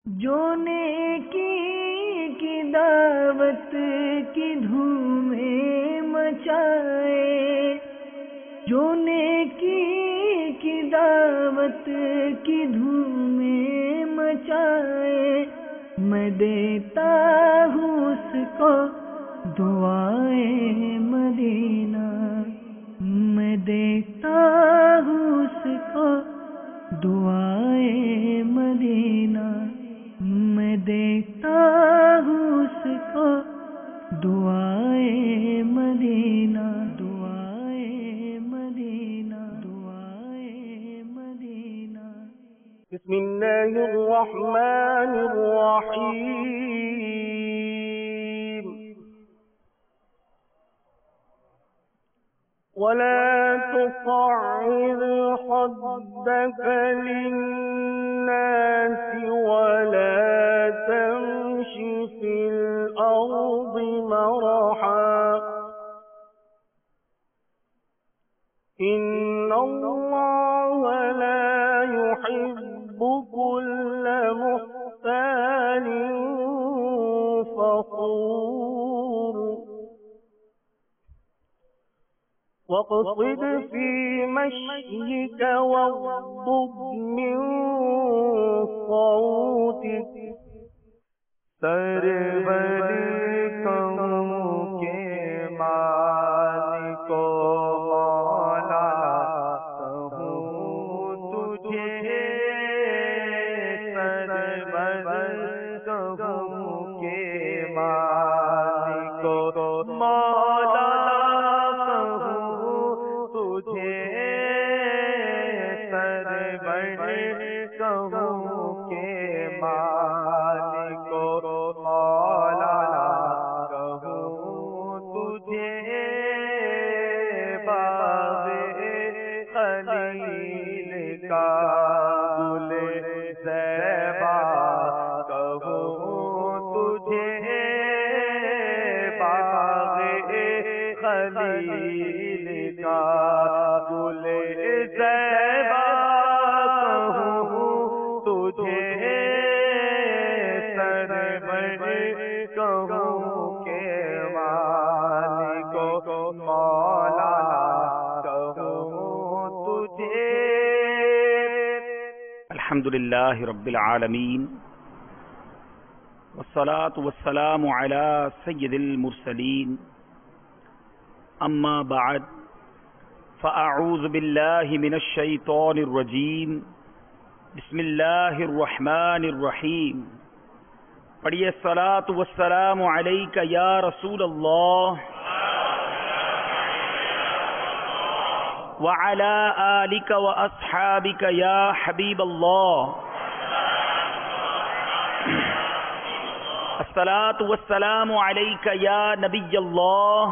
جو نیکی کی دعوت کی دھومیں مچائے، جو نیکی کی دعوت کی دھومیں مچائے، میں دیتا ہوں اس کو دعائے مدینہ، میں دیتا ہوں اس کو دعائے مدینہ، میں دیتا ہوں اس کو دعائے مدینہ، دعائے مدینہ، دعائے مدینہ۔ بسم اللہ الرحمن الرحیم۔ ولا تصعر خدك للناس ولا تمش في الأرض مرحا إن الله لا يحب كل مختال فخور واقصد في مشيك واغضض من صوتك سربری کہوں کے مالک و مولا کہوں تجھے، سربری کہوں کے مالک و مولا الحمد للہ رب العالمین والصلاة والسلام على سید المرسلین اما بعد فاعوذ باللہ من الشیطان الرجیم بسم اللہ الرحمن الرحیم۔ پڑھیے الصلاة والسلام علیک یا رسول اللہ وعلى آلك وأصحابك يا حبيب الله، الصلاة والسلام عليك يا نبي الله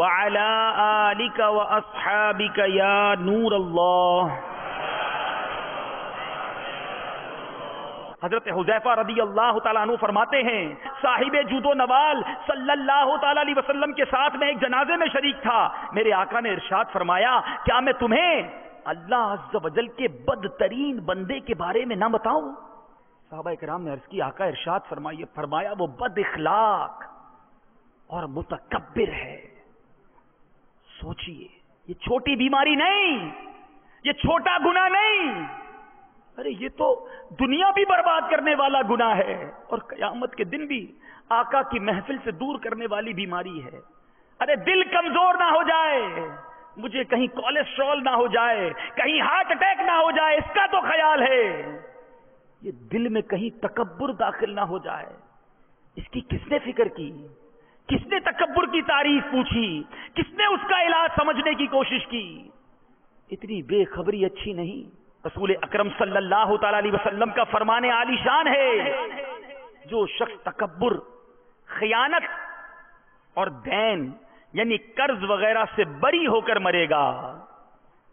وعلى آلك وأصحابك يا نور الله۔ حضرت حذیفہ رضی اللہ تعالیٰ عنہ فرماتے ہیں صاحب جود و نوال صلی اللہ تعالیٰ علیہ وسلم کے ساتھ میں ایک جنازے میں شریک تھا، میرے آقا نے ارشاد فرمایا کیا میں تمہیں اللہ عز و جل کے بدترین بندے کے بارے میں نہ بتاؤں؟ صحابہ کرام نے عرض کی آقا ارشاد فرمایا وہ بد اخلاق اور متکبر ہے۔ سوچئے یہ چھوٹی بیماری نہیں، یہ چھوٹا گناہ نہیں، ارے یہ تو دنیا بھی برباد کرنے والا گناہ ہے اور قیامت کے دن بھی آقا کی محفل سے دور کرنے والی بیماری ہے۔ ارے دل کمزور نہ ہو جائے، مجھے کہیں کولیسٹرول نہ ہو جائے، کہیں ہارٹ اٹیک نہ ہو جائے، اس کا تو خیال ہے، یہ دل میں کہیں تکبر داخل نہ ہو جائے، اس کی کس نے فکر کی؟ کس نے تکبر کی تعریف پوچھی؟ کس نے اس کا علاج سمجھنے کی کوشش کی؟ اتنی بے خبری اچھی نہیں۔ رسول اکرم صلی اللہ تعالی علیہ وسلم کا فرمان عالی شان ہے جو شخص تکبر، خیانت اور دین یعنی قرض وغیرہ سے بری ہو کر مرے گا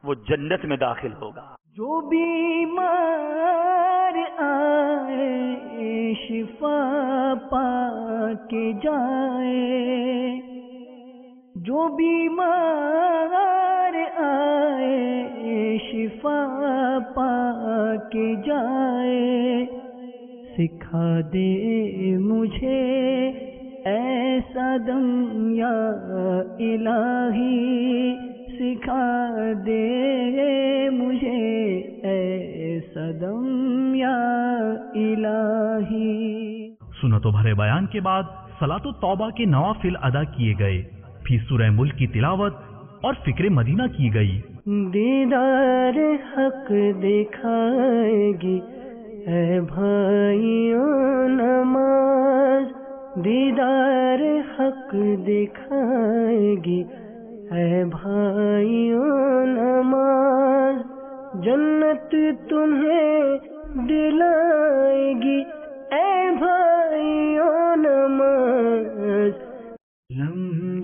وہ جنت میں داخل ہوگا۔ جو بیمار آئے شفا پا کے جائے، جو بیمار آئے شفا پا کے جائے، سکھا دے مجھے ایسا دم یا الہی، سکھا دے مجھے ایسا دم یا الہی۔ سنتوں بھرے بیان کے بعد صلاۃ التوبہ کے نوافل ادا کیے گئے، پھر سورہ ملک کی تلاوت اور فکر مدینہ کی گئی۔ دیدار حق دکھائے گی اے بھائیوں نماز، دیدار حق دکھائے گی اے بھائیوں نماز، جنت تمہیں دلائے گی اے بھائیوں نماز، لم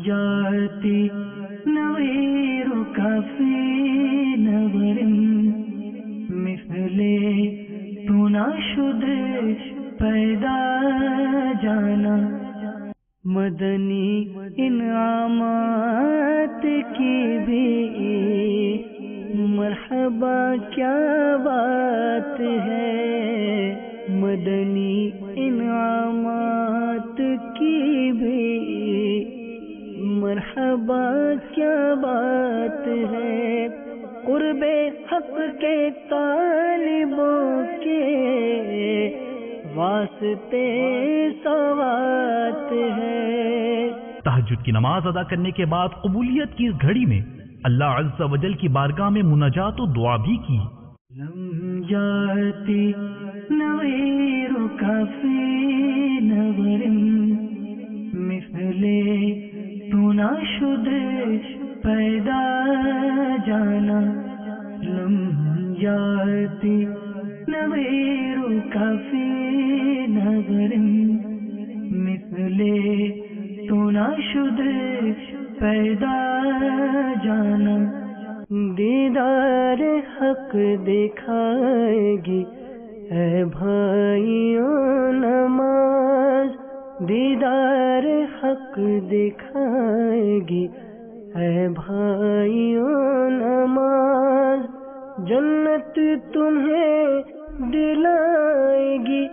جاتی نویرک فی نور مثل تو نشد پیدا جانا، مدنی انعامات کی بھی مرحبا کیا بات ہے، مدنی انعامات کی بھی مرحبا کیا بات ہے، قرب حق کے طالبوں کے واسطے سوات ہے۔ تہجد کی نماز ادا کرنے کے بعد قبولیت کی اس گھڑی میں اللہ عز و جل کی بارگاہ میں مناجات و دعا بھی کی۔ لم جاتی نویرک فی نور مثل تو نشد پیدا جانا، لم جاتی نویرک فی نور مثل تو نشد پیدا جانا، دیدار حق دکھائے گی اے بھائیوں نماز، دیدار حق دکھائے گی اے بھائیوں نماز، جنت تمہیں دلائے گی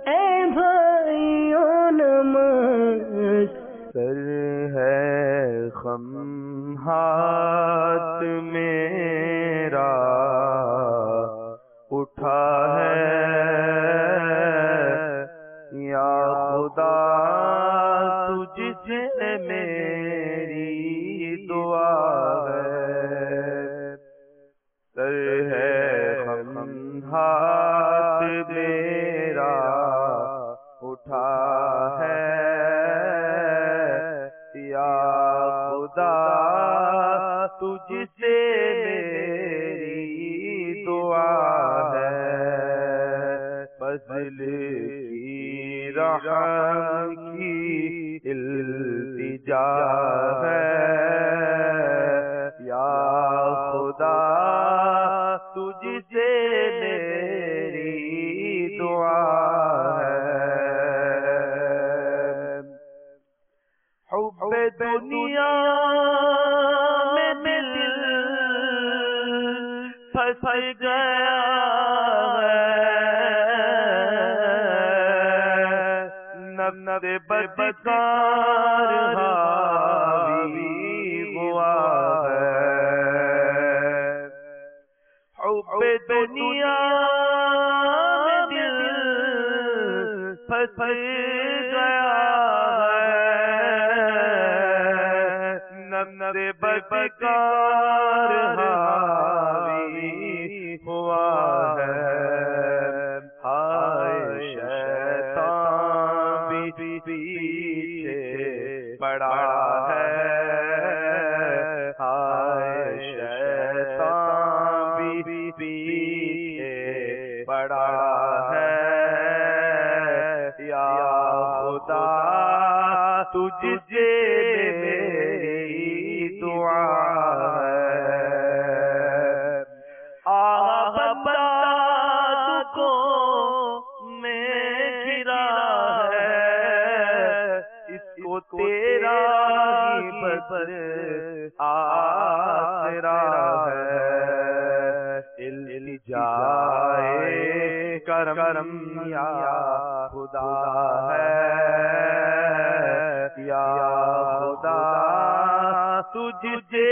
اے بھائیوں نماز، سر ہے خم ہاتھ میرا اٹھا ہے یا خدا تجھ سے میری دعا ہے، سر ہے خم ہاتھ میرا اٹھا ہے یا خدا تجھ سے میری دعا ہے، فضل کی رحم کی التجا ہے یا خدا تجھ سے میری دعا ہے، حب دنیا میں دل پھنس گیا ہے، نفس بدکار حاوی ہوا ہے، حب دنیا میں دل پھنس گیا ہے، نفس بدکار حاوی ہوا ہے، ہائے شیطان بھی پیچھے پڑا ہے، ہائے شیطان بھی پیچھے پڑا ہے یا خدا تجھ سے میری دعا ہے، بندہ کو میں گرا ہے، اس کو تیرا ہی بس آسرا ہے، التجائے کرم یا خدا ہے، یا خدا تجھ سے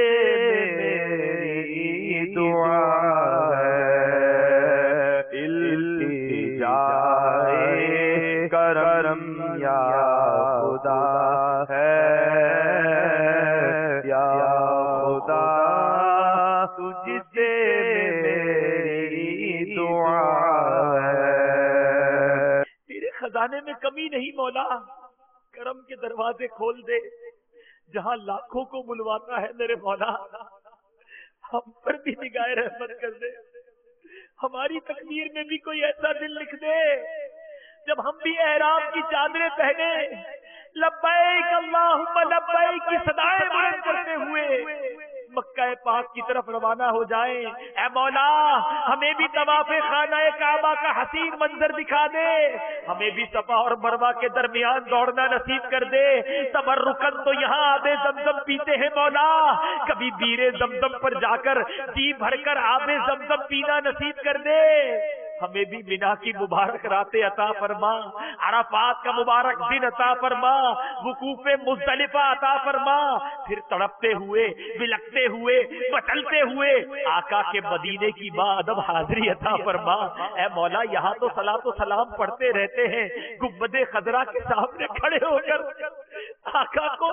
میری دعا ہے، التجائے کرم یا خدا ہے، یا خدا تجھ سے میری دعا ہے۔ تیرے خزانے میں کمی نہیں مولا، کرم کے دروازے کھول دے، جہاں لاکھوں کو بلواتا ہے میرے مولا، ہم پر بھی نگاہ رحمت کر دے، ہماری تقدیر میں بھی کوئی ایسا دن لکھ دے جب ہم بھی احرام کی چادریں پہنے لبیک اللہم لبیک کی صدائیں بلند کرتے ہوئے مکہ پاک کی طرف روانہ ہو جائیں۔ اے مولا ہمیں بھی طواف خانہ کعبہ کا حسین منظر دکھا دے، ہمیں بھی صفا اور مروہ کے درمیان دوڑنا نصیب کر دے، تبرکن تو یہاں آب زمزم پیتے ہیں مولا، کبھی بیر زمزم پر جا کر جی بھر کر آب زمزم پینا نصیب کر دے، ہمیں بھی منا کی مبارک راتیں عطا فرما، عرفات کا مبارک دن عطا فرما، وقوف مزدلفہ عطا فرما، پھر تڑپتے ہوئے بلکتے ہوئے بچلتے ہوئے آقا کے مدینے کی باادب حاضری عطا فرما۔ اے مولا یہاں تو صلاۃ و سلام پڑھتے رہتے ہیں، گنبد خضرا کے سامنے کھڑے ہو کر آقا کو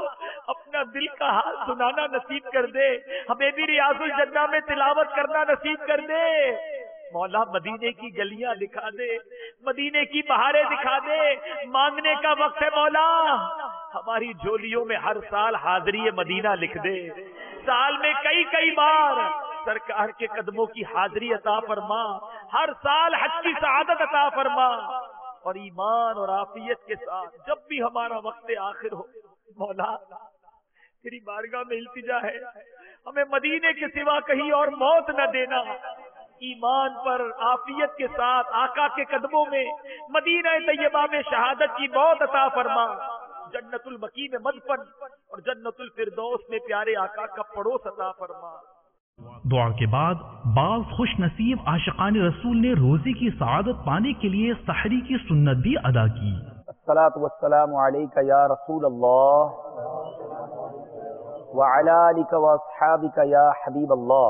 اپنا دل کا حال سنانا نصیب کر دے، ہمیں بھی ریاض الجنہ میں تلاوت کرنا نصیب کر دے۔ مولا مدینے کی گلیاں دکھا دے، مدینے کی بہاریں دکھا دے، مانگنے کا وقت ہے مولا، ہماری جھولیوں میں ہر سال حاضری مدینہ لکھ دے، سال میں کئی بار سرکار کے قدموں کی حاضری عطا فرما، ہر سال حج کی سعادت عطا فرما، اور ایمان اور عافیت کے ساتھ جب بھی ہمارا وقت آخر ہو مولا تیری بارگاہ میں التجا ہے، ہمیں مدینے کے سوا کہیں اور موت نہ دینا، ایمان پر عافیت کے ساتھ آقا کے قدموں میں مدینہ طیبہ میں شہادت کی موت عطا فرما، جنت البقیع میں مدفن اور جنت الفردوس میں پیارے آقا کا پڑوس عطا فرما۔ دعا کے بعد بعض خوش نصیب عاشقان رسول نے روزی کی سعادت پانے کے لیے سحری کی سنت بھی ادا کی۔ الصلاۃ والسلام علیک یا رسول اللہ وعلی آلک واصحابک یا حبیب اللہ۔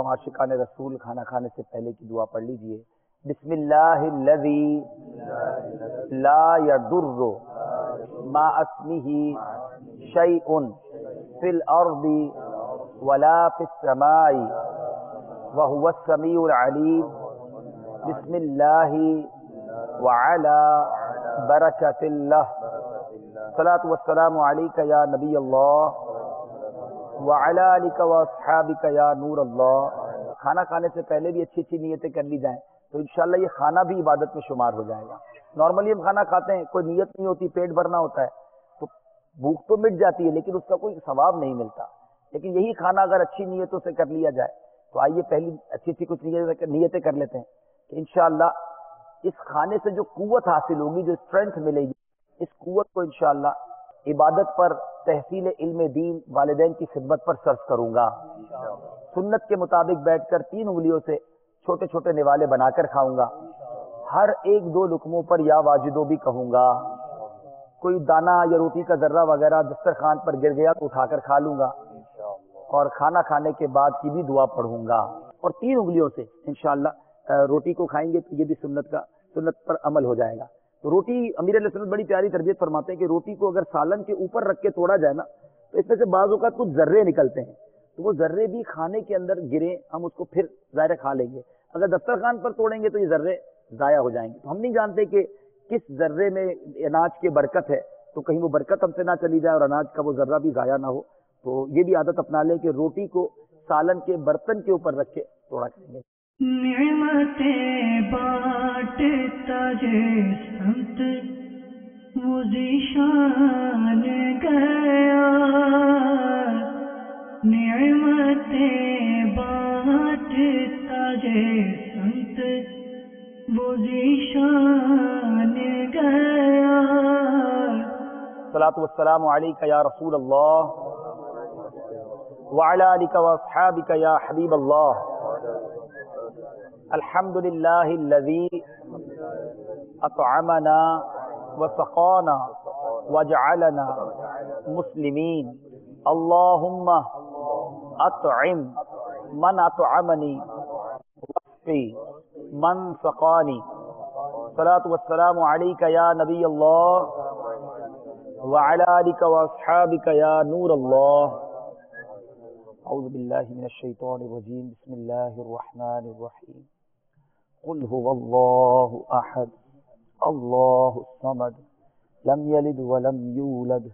عاشقان رسول کھانا کھانے سے پہلے کی دعا پڑھ لیجئے۔ بسم اللہ الذی لا یضر مع اسمہ شیء فی الارض ولا فی السماء وهو السمیع العلیم۔ بسم اللہ وعلی برکۃ اللہ۔ الصلاۃ والسلام علیک یا نبی اللہ وعلی آلک واصحابک یا نور اللہ۔ کھانا کھانے سے پہلے بھی اچھی نیتیں کر لی جائیں تو انشاءاللہ یہ کھانا بھی عبادت میں شمار ہو جائے گا۔ نارملی ہم کھانا کھاتے ہیں، کوئی نیت نہیں ہوتی، پیٹ بھرنا ہوتا ہے تو بھوک تو مٹ جاتی ہے لیکن اس کا کوئی ثواب نہیں ملتا، لیکن یہی کھانا اگر اچھی نیتوں سے کر لیا جائے تو آئیے پہلی اچھی کچھ نیتیں کر لیتے ہیں کہ انشاءاللہ اس کھانے سے جو قوت حاصل ہوگی، جو اسٹرینتھ ملے گی، اس قوت کو انشاءاللہ عبادت پر، تحصیل علم دین، والدین کی خدمت پر صرف کروں گا۔ سنت کے مطابق بیٹھ کر 3 انگلیوں سے چھوٹے چھوٹے نوالے بنا کر کھاؤں گا، ہر 1-2 لقموں پر یا واجدو بھی کہوں گا، کوئی دانہ یا روٹی کا ذرہ وغیرہ دسترخوان پر گر گیا تو اٹھا کر کھا لوں گا، اور کھانا کھانے کے بعد کی بھی دعا پڑھوں گا، اور 3 انگلیوں سے انشاءاللہ روٹی کو کھائیں گے تو یہ بھی سنت پر عمل ہو جائے گا۔ تو روٹی امیر علیہ السلام بڑی پیاری تربیت فرماتے ہیں کہ روٹی کو اگر سالن کے اوپر رکھ کے توڑا جائے نا تو اس میں سے بعض اوقات کچھ ذرے نکلتے ہیں، تو وہ ذرے بھی کھانے کے اندر گریں، ہم اس کو پھر ظاہر کھا لیں گے، اگر دسترخوان پر توڑیں گے تو یہ ذرے ضائع ہو جائیں گے۔ تو ہم نہیں جانتے کہ کس ذرے میں اناج کی برکت ہے، تو کہیں وہ برکت ہم سے نہ چلی جائے اور اناج کا وہ ذرہ بھی ضائع نہ ہو، تو یہ بھی عادت اپنا لیں کہ روٹی کو سالن کے برتن کے اوپر رکھ کے توڑا کریں گے۔ نعمتیں بانٹتا جسمت وہ ذیشان گیا، نعمتیں بانٹتا جسمت وہ ذیشان گیا۔ الصلاۃ والسلام علیک یا رسول اللہ وعلی آلک واصحابک یا حبیب اللہ۔ الحمدللہ الذی اطعمنا وسقانا وجعلنا مسلمین اللہم اطعم من اطعمنی واسقی من سقانی الصلاۃ والسلام علیک یا نبی اللہ وعلی آلک واصحابک یا نور اللہ. اعوذ باللہ من الشیطان الرجیم بسم اللہ الرحمن الرحیم قل هو اللہ احد اللہ الصمد لم یلد ولم یولد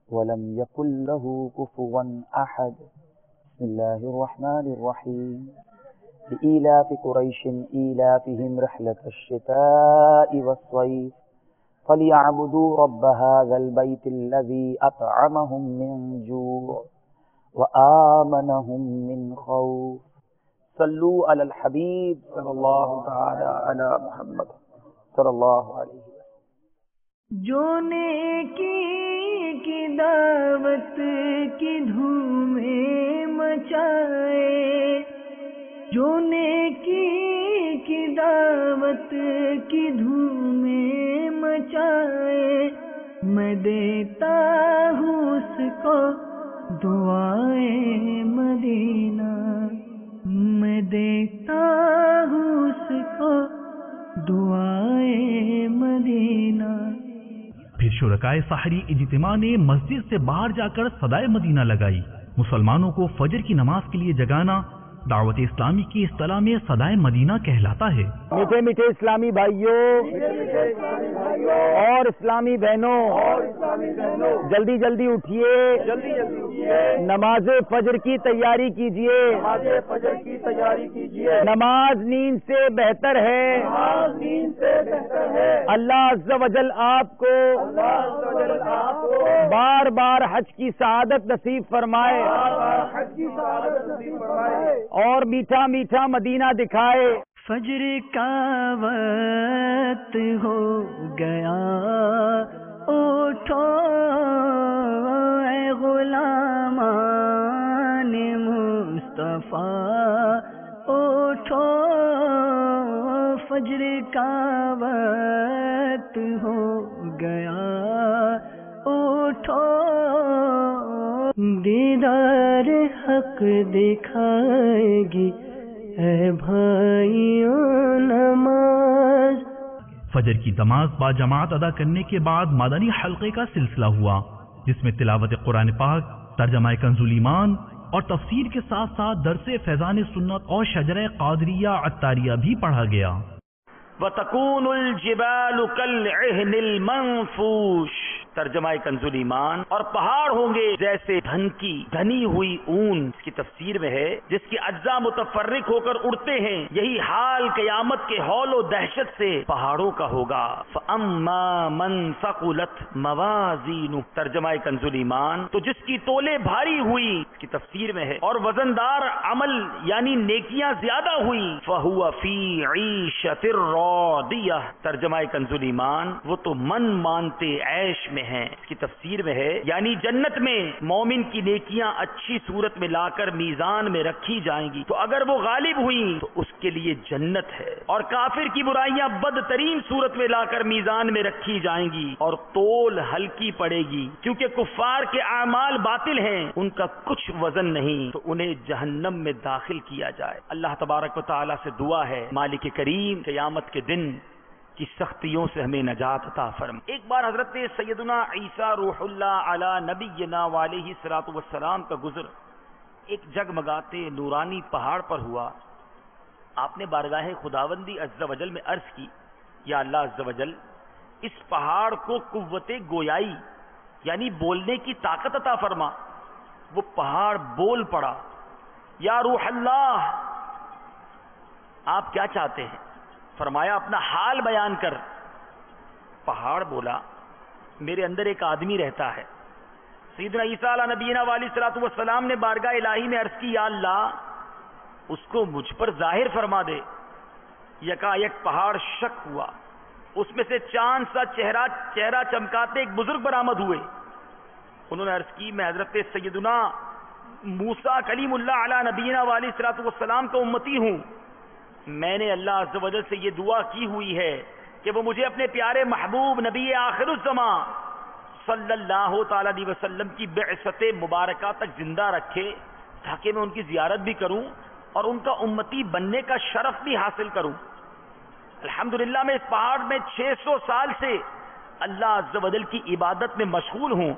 ولم یکن له کفوا احد. بسم اللہ الرحمن الرحیم لإيلاف قريش إيلافهم رحلة الشتاء والصيف فليعبدوا رب هذا البيت الذي أطعمهم من جوع وآمنهم من خوف. صلوا على الحبيب صلى الله تعالى على محمد صلى الله عليه وسلم. جو نیکی کی دعوت کی دھومیں مچائے، جو نیکی کی دعوت کی دھومیں مچائے، میں دیتا ہوں اس کو دعائے مدینہ، میں دیتا ہوں اس کو دعائے مدینہ. پھر شرکائے سحری اجتماع نے مسجد سے باہر جا کر صدائے مدینہ لگائی. مسلمانوں کو فجر کی نماز کے لیے جگانا دعوت اسلامی کی اصطلاح میں صدائے مدینہ کہلاتا ہے. میٹھے میٹھے اسلامی بھائیوں اور اسلامی بہنوں، جلدی جلدی اٹھیے، نماز فجر کی تیاری کیجیے. نماز نیند سے بہتر ہے. اللہ عز و جل آپ کو بار بار حج کی سعادت نصیب فرمائے اور میٹھا میٹھا مدینہ دکھائے. فجر کا وقت ہو گیا، اٹھو اے غلامان مصطفیٰ، اٹھو فجر کا وقت ہو گیا، اٹھو دیدار حق دکھائے گی اے بھائیوں نماز. فجر کی نماز با جماعت ادا کرنے کے بعد مدنی حلقے کا سلسلہ ہوا، جس میں تلاوت قرآن پاک، ترجمہ کنز ایمان اور تفسیر کے ساتھ ساتھ درس فیضان سنت اور شجرہ قادریہ عطاریہ بھی پڑھا گیا. وَتَكُونُ الْجِبَالُ كَالْعِهْنِ الْمَنْفُوشِ، ترجمہ کنز ایمان، اور پہاڑ ہوں گے جیسے دھنی ہوئی اون. اس کی تفسیر میں ہے جس کی اجزاء متفرق ہو کر اڑتے ہیں، یہی حال قیامت کے ہول و دہشت سے پہاڑوں کا ہوگا. فَأَمَّا مَنْ ثَقُلَتْ مَوَازِينُهُ، ترجمہ کنز ایمان، تو جس کی تولے بھاری ہوئی، اس کی تفسیر میں ہے، اور وزندار عمل یعنی نیکیاں زیادہ ہوئی، فَهُوَ فِي عِيشَةٍ راضیہ، ترجمہ کنز ایمان، وہ تو من مانتے عیش میں ہیں. اس کی تفسیر میں ہے یعنی جنت میں مومن کی نیکیاں اچھی صورت میں لا کر میزان میں رکھی جائیں گی، تو اگر وہ غالب ہوئیں تو اس کے لیے جنت ہے، اور کافر کی برائیاں بدترین صورت میں لا کر میزان میں رکھی جائیں گی اور تول ہلکی پڑے گی، کیونکہ کفار کے اعمال باطل ہیں، ان کا کچھ وزن نہیں، تو انہیں جہنم میں داخل کیا جائے. اللہ تبارک و تعالی سے دعا ہے مالک کریم قیامت کے دن کی سختیوں سے ہمیں نجات عطا فرما. ایک بار حضرت سیدنا عیسیٰ روح اللہ علی نبینا وعلیہ الصلوۃ والسلام کا گزر ایک جگمگاتے نورانی پہاڑ پر ہوا. آپ نے بارگاہ خداوندی عز و جل میں عرض کی، یا اللہ عز و جل، اس پہاڑ کو قوت گویائی یعنی بولنے کی طاقت عطا فرما. وہ پہاڑ بول پڑا، یا روح اللہ، آپ کیا چاہتے ہیں؟ فرمایا اپنا حال بیان کر. پہاڑ بولا، میرے اندر ایک آدمی رہتا ہے. سیدنا عیسیٰ علیہ نبینا علیہ الصلوۃ والسلام نے بارگاہ الہی میں عرض کی، یا اللہ اس کو مجھ پر ظاہر فرما دے. یکا یک پہاڑ شک ہوا، اس میں سے چاند سا چہرہ چمکاتے ایک بزرگ برآمد ہوئے. انہوں نے عرض کی، میں حضرت سیدنا موسیٰ کلیم اللہ علیہ نبینا علیہ الصلوۃ والسلام کا امتی ہوں. میں نے اللہ عز و جل سے یہ دعا کی ہوئی ہے کہ وہ مجھے اپنے پیارے محبوب نبی آخر الزماں صلی اللہ تعالی علیہ وسلم کی بعثت مبارکہ تک زندہ رکھے تاکہ میں ان کی زیارت بھی کروں اور ان کا امتی بننے کا شرف بھی حاصل کروں. الحمدللہ میں اس پہاڑ میں 600 سال سے اللہ عز و جل کی عبادت میں مشغول ہوں.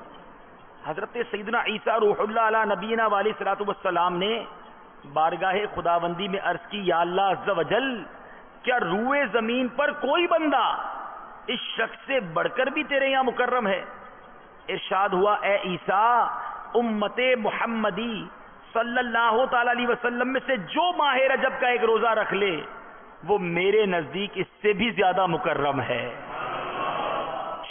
حضرت سیدنا عیسیٰ روح اللہ علیہ نبینا علیہ الصلوۃ والسلام نے بارگاہ خداوندی میں عرض کی یا اللہ عز و جل کیا روئے زمین پر کوئی بندہ اس شخص سے بڑھ کر بھی تیرے یہاں مکرم ہے؟ ارشاد ہوا اے عیسیٰ امت محمدی صلی اللہ تعالی علیہ وسلم میں سے جو ماہ رجب کا ایک روزہ رکھ لے وہ میرے نزدیک اس سے بھی زیادہ مکرم ہے.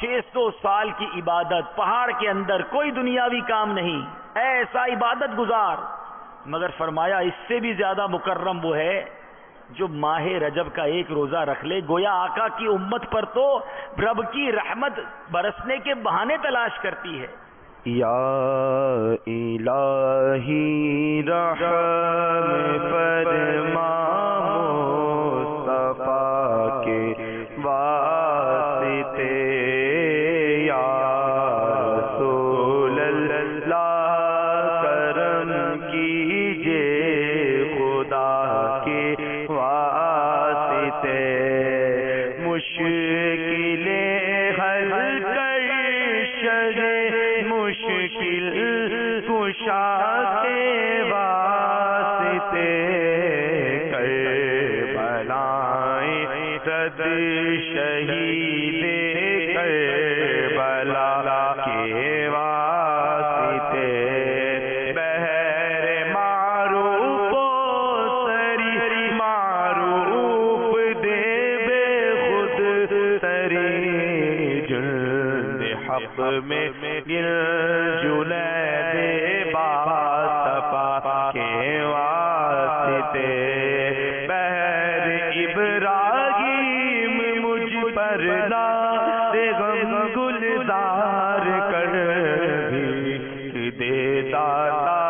600 سال کی عبادت پہاڑ کے اندر کوئی دنیاوی کام نہیں ایسا عبادت گزار مگر فرمایا اس سے بھی زیادہ مکرم وہ ہے جو ماہ رجب کا ایک روزہ رکھ لے. گویا آقا کی امت پر تو رب کی رحمت برسنے کے بہانے تلاش کرتی ہے. یا الہی رحم فرما مصطفیٰ کے واسطے یا رسول اللہ کرم کیجے خدا کے واسطے مشکلیں حل کر شرے مشکل کشا کے واسطے کربلائیں رد شہید کربلا کے واسطے بہر معروف و سری معروف دے بے خود سری جلد حق میں جلید باصفا کے واسطے بہر ابراہیم مجھ پر ناز غم گلزار کر دے داتا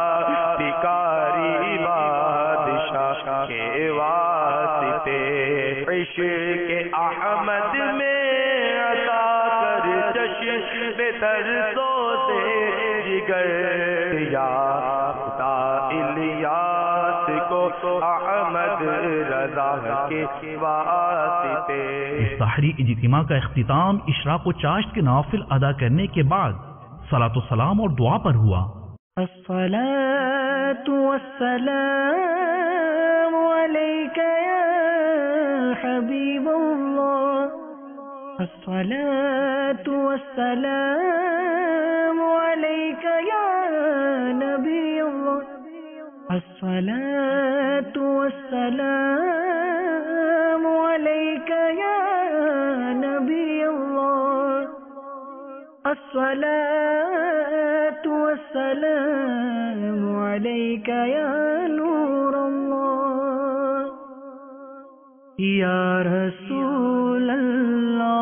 بکاری بادشاہ کے واسطے عشق احمد میں عطا کر چشم ترسو سے جگر یا خدا الیاس کو احمد رضا کے واسطے. اس سحری اجتماع کا اختتام اشراق و چاشت کے نوافل ادا کرنے کے بعد صلاۃ و سلام اور دعا پر ہوا. الصلاة والسلام عليك يا حبيب الله الصلاة والسلام عليك يا نبي الله الصلاة والسلام عليك يا نبي الله الصلاة والسلام عليك يا نور الله يا رسول الله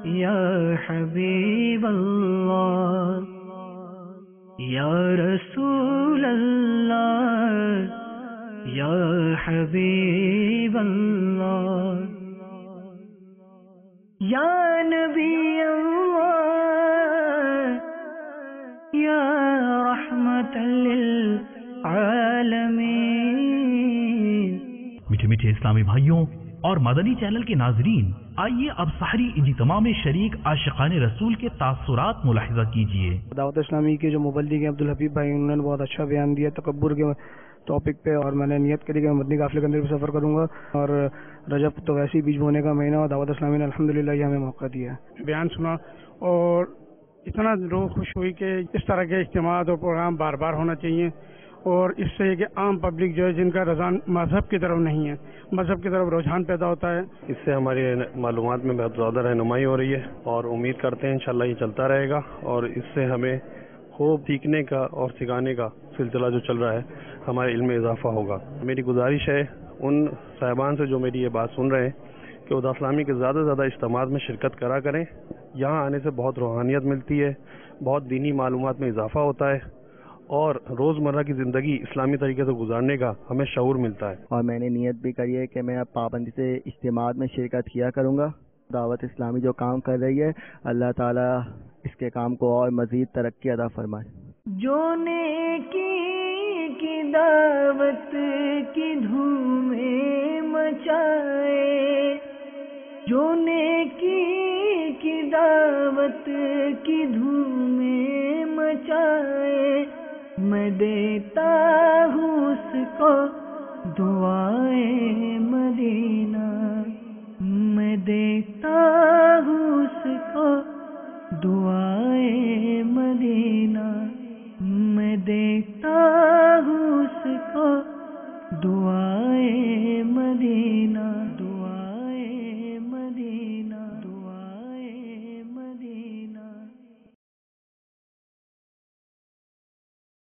يا حبيب الله يا رسول الله يا حبيب الله يا نبي الله يا رحمة للعالمين. میٹھے میٹھے اسلامی بھائیوں اور مدنی چینل کے ناظرین، آئیے اب سحری اجتماع میں شریک عاشقان رسول کے تاثرات ملاحظہ کیجیے. دعوت اسلامی کے جو مبلغ ہیں عبدالحبیب بھائی، انہوں نے بہت اچھا بیان دیا تکبر کے ٹاپک پہ، اور میں نے نیت کری کہ میں مدنی قافلے کے اندر بھی سفر کروں گا. اور رجب تو ویسے ہی بیج بونے کا مہینہ، اور دعوت اسلامی نے الحمدللہ یہ ہمیں موقع دیا. بیان سنا اور اتنا روح خوش ہوئی کہ اس طرح کے اجتماعات اور پروگرام بار بار ہونا چاہیے، اور اس سے کہ عام پبلک جو ہے جن کا رجحان مذہب کی طرف نہیں ہے، مذہب کی طرف رجحان پیدا ہوتا ہے. اس سے ہماری معلومات میں بہت زیادہ رہنمائی ہو رہی ہے، اور امید کرتے ہیں انشاءاللہ یہ چلتا رہے گا، اور اس سے ہمیں خوب سیکھنے کا اور سکھانے کا سلسلہ جو چل رہا ہے ہمارے علم میں اضافہ ہوگا. میری گزارش ہے ان صاحبان سے جو میری یہ بات سن رہے ہیں کہ دعوت اسلامی کے زیادہ سے زیادہ اجتماعات میں شرکت کرا کریں. یہاں آنے سے بہت روحانیت ملتی ہے، بہت دینی معلومات میں اضافہ ہوتا ہے، اور روزمرہ کی زندگی اسلامی طریقے سے گزارنے کا ہمیں شعور ملتا ہے. اور میں نے نیت بھی کری ہے کہ میں اب پابندی سے اجتماعات میں شرکت کیا کروں گا. دعوت اسلامی جو کام کر رہی ہے اللہ تعالیٰ اس کے کام کو اور مزید ترقی عطا فرمائے. جو نیکی کی دعوت کی دھومیں مچائے، جو نیکی کی دعوت کی دھومیں مچائے، میں دیتا ہوں اس کو دعائے مدینہ، میں دیتا ہوں اس کو دعائے مدینہ، میں دیتا